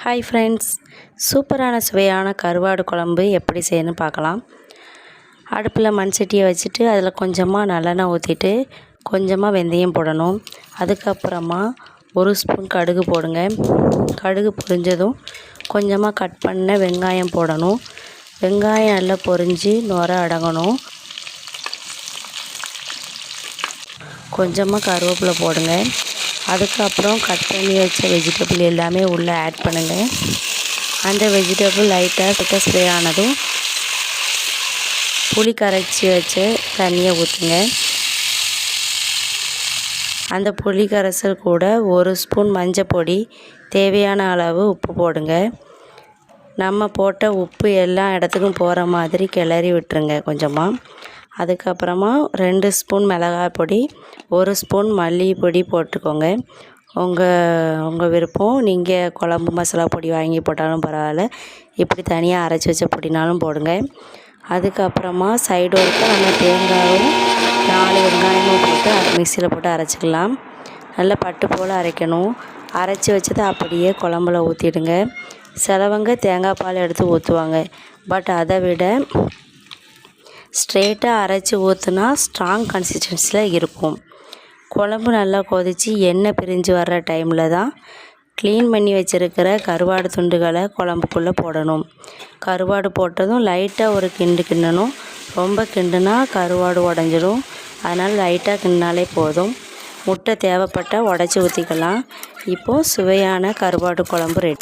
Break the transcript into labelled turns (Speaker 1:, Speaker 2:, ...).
Speaker 1: Hi friends, சூப்பரான சுவையான கருவாடு குழம்பு எப்படி செய்யணும்னு பார்க்கலாம். அடுப்பில் மண் சட்டியை வச்சுட்டு அதில் கொஞ்சமாக நல்லெண்ணெய் ஊற்றிட்டு கொஞ்சமாக வெந்தயம் போடணும். அதுக்கப்புறமா 1 ஸ்பூன் கடுகு போடுங்க. கடுகு பொரிஞ்சதும் கொஞ்சமாக கட் பண்ண வெங்காயம் போடணும். வெங்காயம் நல்லா பொரிஞ்சு நுர அடங்கணும். கொஞ்சமாக கருவேப்பிலை போடுங்க. அதுக்கப்புறம் கட் பண்ணி வச்ச வெஜிடபிள் எல்லாமே உள்ளே ஆட் பண்ணுங்கள். அந்த வெஜிடபிள் லைட்டாக ஸ்ப்ரே ஆனதும் புளி கரைச்சி வச்ச தண்ணியை ஊற்றுங்க. அந்த புளி கரைசல் கூட 1 ஸ்பூன் மஞ்சள் பொடி, தேவையான அளவு உப்பு போடுங்க. நம்ம போட்ட உப்பு எல்லா இடத்துக்கும் போகிற மாதிரி கிளறி விட்டுருங்க கொஞ்சமாக. அதுக்கப்புறமா 2 ஸ்பூன் மிளகாய் பொடி, 1 ஸ்பூன் மல்லிகை பொடி போட்டுக்கோங்க. உங்கள் விருப்பம். நீங்கள் குழம்பு மசாலா பொடி வாங்கி போட்டாலும் பரவாயில்ல, இப்படி தனியாக அரைச்சி வச்ச பொடினாலும் போடுங்க. அதுக்கப்புறமா சைடு ஒர்க்காக நம்ம தேங்காயும் 4 வெங்காயமும் போட்டு மிக்சியில் போட்டு அரைச்சிக்கலாம். நல்லா பட்டு போல் அரைக்கணும். அரைச்சி வச்சதை அப்படியே குழம்புல ஊற்றிடுங்க. சிலவங்க தேங்காய் பால் எடுத்து ஊற்றுவாங்க. பட் அதை விட ஸ்ட்ரெயிட்டாக அரைச்சி ஊற்றுனா ஸ்ட்ராங் கன்சிஸ்டன்சியில் இருக்கும். குழம்பு நல்லா கொதித்து எண்ணெய் பிரிஞ்சு வர்ற டைமில் தான் க்ளீன் பண்ணி வச்சுருக்கிற கருவாடு துண்டுகளை குழம்புக்குள்ளே போடணும். கருவாடு போட்டதும் லைட்டாக ஒரு கிண்டணும். ரொம்ப கிண்டுனா கருவாடு உடஞ்சிடும். அதனால் லைட்டாக கிண்டினாலே போதும். முட்டை தேவைப்பட்டால் உடச்சி ஊற்றிக்கலாம். இப்போது சுவையான கருவாடு குழம்பு ரெடி.